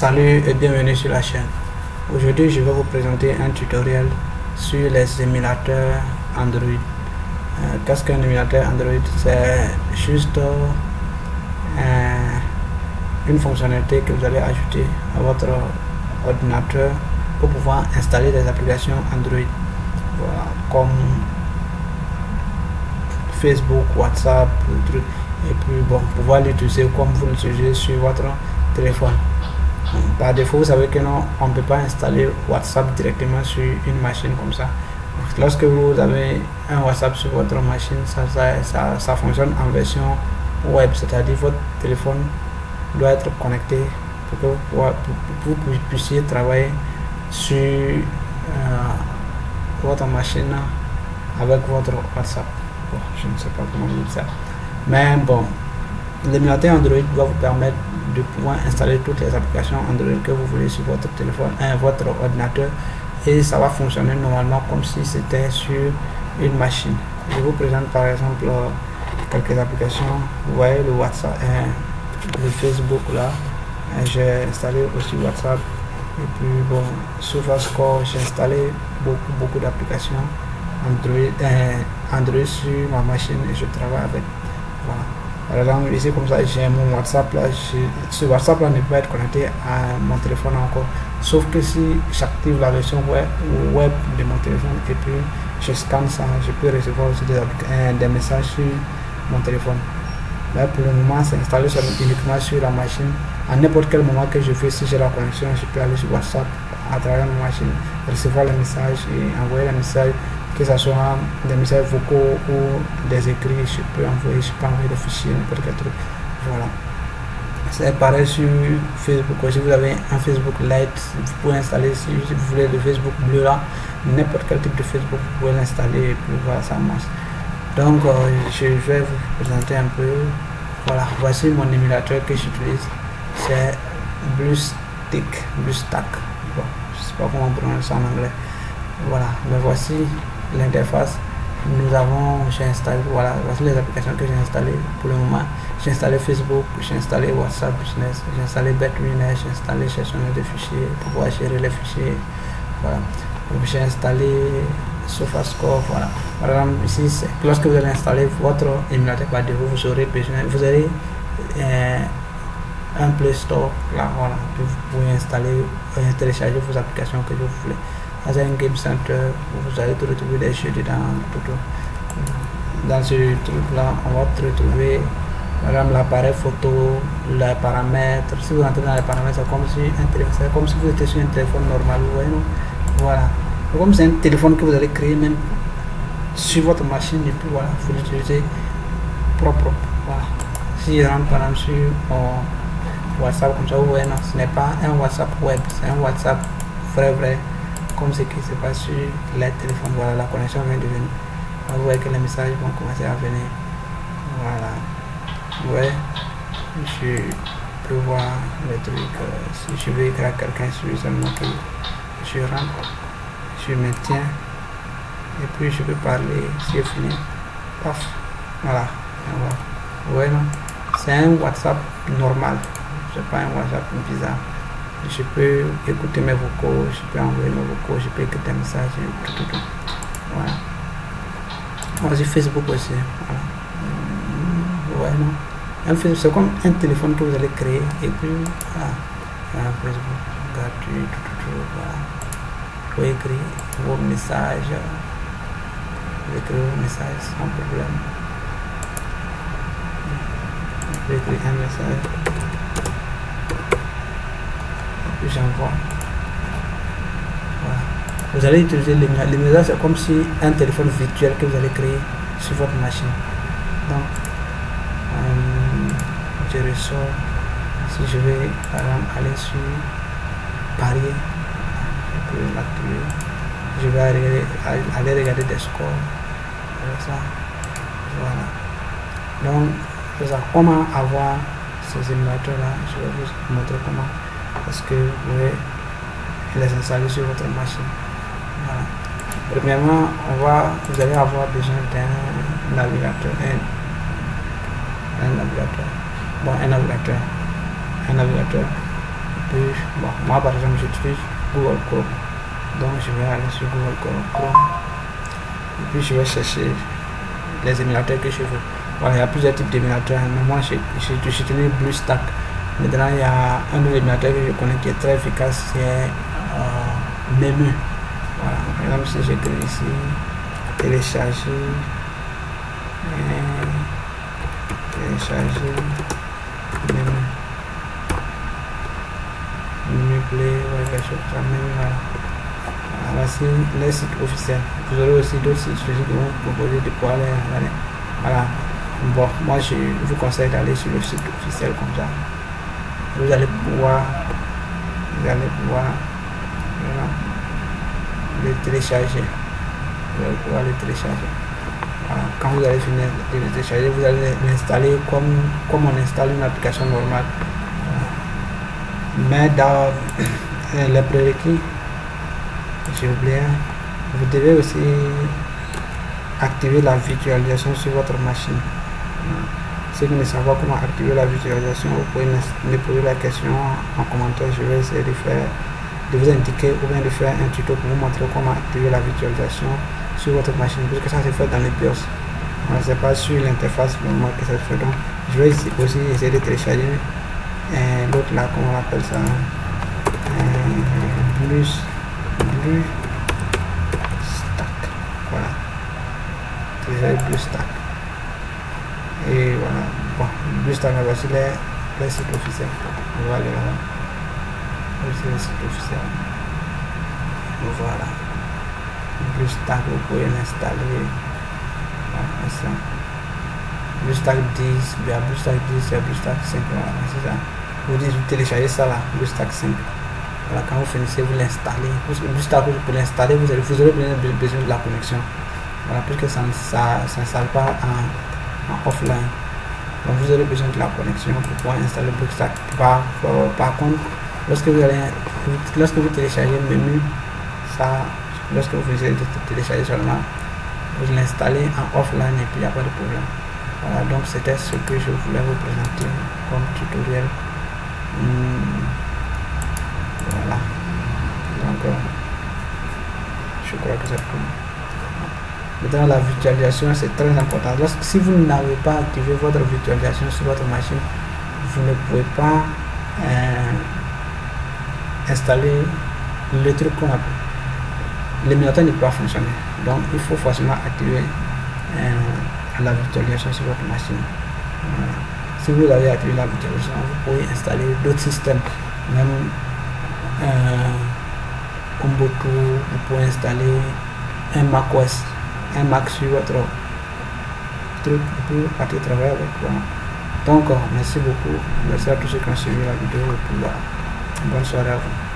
Salut et bienvenue sur la chaîne. Aujourd'hui, je vais vous présenter un tutoriel sur les émulateurs Android. Qu'est-ce qu'un émulateur Android? C'est juste une fonctionnalité que vous allez ajouter à votre ordinateur pour pouvoir installer des applications Android, voilà, comme Facebook, WhatsApp, et puis bon, pouvoir l'utiliser comme vous l'utilisez sur votre téléphone. Par défaut, vous savez que non, on ne peut pas installer WhatsApp directement sur une machine comme ça. Lorsque vous avez un WhatsApp sur votre machine, ça fonctionne en version web, c'est-à-dire votre téléphone doit être connecté pour que vous puissiez travailler sur votre machine avec votre WhatsApp. Bon, je ne sais pas comment dire ça. Mais bon, l'émulateur Android va vous permettre de pouvoir installer toutes les applications Android que vous voulez sur votre téléphone, votre ordinateur, et ça va fonctionner normalement comme si c'était sur une machine. Je vous présente par exemple quelques applications. Vous voyez le WhatsApp, le Facebook là. J'ai installé aussi WhatsApp, et puis bon, SofaScore, j'ai installé beaucoup d'applications Android sur ma machine et je travaille avec. Voilà. Par exemple, ici comme ça, j'ai mon WhatsApp là. Ce WhatsApp là ne peut être connecté à mon téléphone encore, sauf que si j'active la version web de mon téléphone et puis je scanne ça, je peux recevoir aussi des messages sur mon téléphone. Là pour le moment, c'est installé uniquement sur la machine. À n'importe quel moment que je fais, si j'ai la connexion, je peux aller sur WhatsApp à travers ma machine, recevoir les messages et envoyer les messages, que ce soit des messages vocaux ou des écrits. Je peux envoyer des fichiers, n'importe quel truc. Voilà. C'est pareil sur Facebook. Si vous avez un Facebook Lite, vous pouvez installer, si vous voulez le Facebook bleu là, n'importe quel type de Facebook, vous pouvez l'installer et puis voilà, ça marche. Donc je vais vous présenter un peu. Voilà, voici mon émulateur que j'utilise. C'est BlueStack. Bon, je ne sais pas comment on prononce ça en anglais. Voilà, mais voici l'interface. J'ai installé, voilà, voici les applications que j'ai installées pour le moment. J'ai installé Facebook, j'ai installé WhatsApp Business, j'ai installé BetWinner, j'ai installé gestionnaire de fichiers pour pouvoir gérer les fichiers. Voilà, j'ai installé SofaScore. Voilà, par exemple ici, lorsque vous allez installer votre émulateur par défaut, vous aurez un Play Store là, voilà, que vous pouvez installer, télécharger vos applications que vous voulez. Dans un Game Center, vous allez retrouver des jeux dedans. Dans ce truc là, on va retrouver par exemple l'appareil photo, les paramètres. Si vous entrez dans les paramètres, c'est comme si vous étiez sur un téléphone normal, vous voyez, non? Voilà, comme c'est un téléphone que vous allez créer même sur votre machine, et puis voilà, vous l'utilisez propre. Voilà. Si je rentre par exemple sur WhatsApp comme ça, vous voyez, non, ce n'est pas un WhatsApp web, c'est un WhatsApp vrai, comme ce qui se passe sur les téléphones. Voilà, la connexion vient de venir. Vous voyez que les messages vont commencer à venir. Voilà, vous voyez, je peux voir les trucs. Si je veux écrire à quelqu'un, sur seulement que je rentre, je maintiens, et puis je peux parler. Si je finis, paf, voilà. Vous voyez, non, c'est un WhatsApp normal, c'est pas un WhatsApp bizarre. Je peux écouter mes vocaux, je peux envoyer mes vocaux, je peux écrire des messages, tout. Voilà. Voici Facebook aussi. Voilà. Ouais, non. C'est comme un téléphone que vous allez créer, et puis voilà. Facebook gratuit, tout. Voilà. Vous pouvez écrire vos messages. Vous écrivez vos messages sans problème. Vous pouvez écrire un message. J'envoie. Voilà. Vous allez utiliser l'émulateur, c'est comme si un téléphone virtuel que vous allez créer sur votre machine. Donc, je ressors. Si je vais par exemple aller sur parier, je peux l'activer. Je vais aller regarder des scores. Ça. Voilà. Donc, c'est ça. Comment avoir ces émulateurs là? Je vais vous montrer comment. Parce que vous pouvez les installer sur votre machine. Voilà. Premièrement, vous allez avoir besoin d'un navigateur. Un navigateur. Puis, bon, moi par exemple, j'utilise Google Chrome. Donc, je vais aller sur Google Chrome. Et puis, je vais chercher les émulateurs que je veux. Voilà, il y a plusieurs types d'émulateurs, mais moi, j'utilise BlueStack. Maintenant, il y a un nouvel émulateur que je connais qui est très efficace, c'est Memu. Voilà, par exemple, si j'écris ici, télécharger, Memu. Menu Play, ouais, quelque chose comme ça, Memu, voilà. Voici les sites officiels. Vous aurez aussi d'autres sites qui vont vous proposer de pouvoir aller. Voilà. Bon, moi je vous conseille d'aller sur le site officiel comme ça. Vous allez pouvoir voilà, le télécharger. Vous allez pouvoir le télécharger. Voilà. Quand vous allez finir de le télécharger, vous allez l'installer comme on installe une application normale. Mais dans les prérequis, j'ai oublié, vous devez aussi activer la virtualisation sur votre machine. Ceux qui ne savent pas comment activer la virtualisation, vous pouvez me poser la question en commentaire. Je vais essayer de vous indiquer ou bien de faire un tuto pour vous montrer comment activer la virtualisation sur votre machine, puisque ça se fait dans les BIOS. C'est pas sur l'interface normal que ça se fait. Donc, je vais aussi essayer de télécharger l'autre là, comment on appelle ça, BlueStack. Voilà, télécharger BlueStack. Et voilà, bon, BlueStack, voici les sites officiels. On va aller là-bas. Voici les sites officiels. Voilà. BlueStack, vous pouvez l'installer. Voilà, ça. BlueStack 10, il y a BlueStack 10, il y a BlueStack 5, voilà, c'est ça. Vous téléchargez ça là, BlueStack 5. Voilà, quand vous finissez, vous l'installez. BlueStack, pour l'installer, vous aurez besoin de la connexion. Voilà, puisque ça ne s'installe pas en offline. Donc vous aurez besoin de la connexion pour pouvoir installer BlueStack. Par contre, lorsque vous téléchargez Memu, ça, lorsque vous finissez de télécharger seulement, vous l'installez en offline et puis il n'y a pas de problème. Voilà, donc c'était ce que je voulais vous présenter comme tutoriel. Voilà, donc je crois que c'est tout. Maintenant, la virtualisation, c'est très important. Si vous n'avez pas activé votre virtualisation sur votre machine, vous ne pouvez pas installer le truc qu'on appelle. L'émulateur ne peut pas fonctionner. Donc, il faut forcément activer la virtualisation sur votre machine. Voilà. Si vous avez activé la virtualisation, vous pouvez installer d'autres systèmes. Même Ubuntu, vous pouvez installer un macOS, un Mac sur votre truc pour partir travailler avec. Voilà. Donc, merci beaucoup. Merci à tous ceux qui ont suivi la vidéo. Bonne soirée à vous.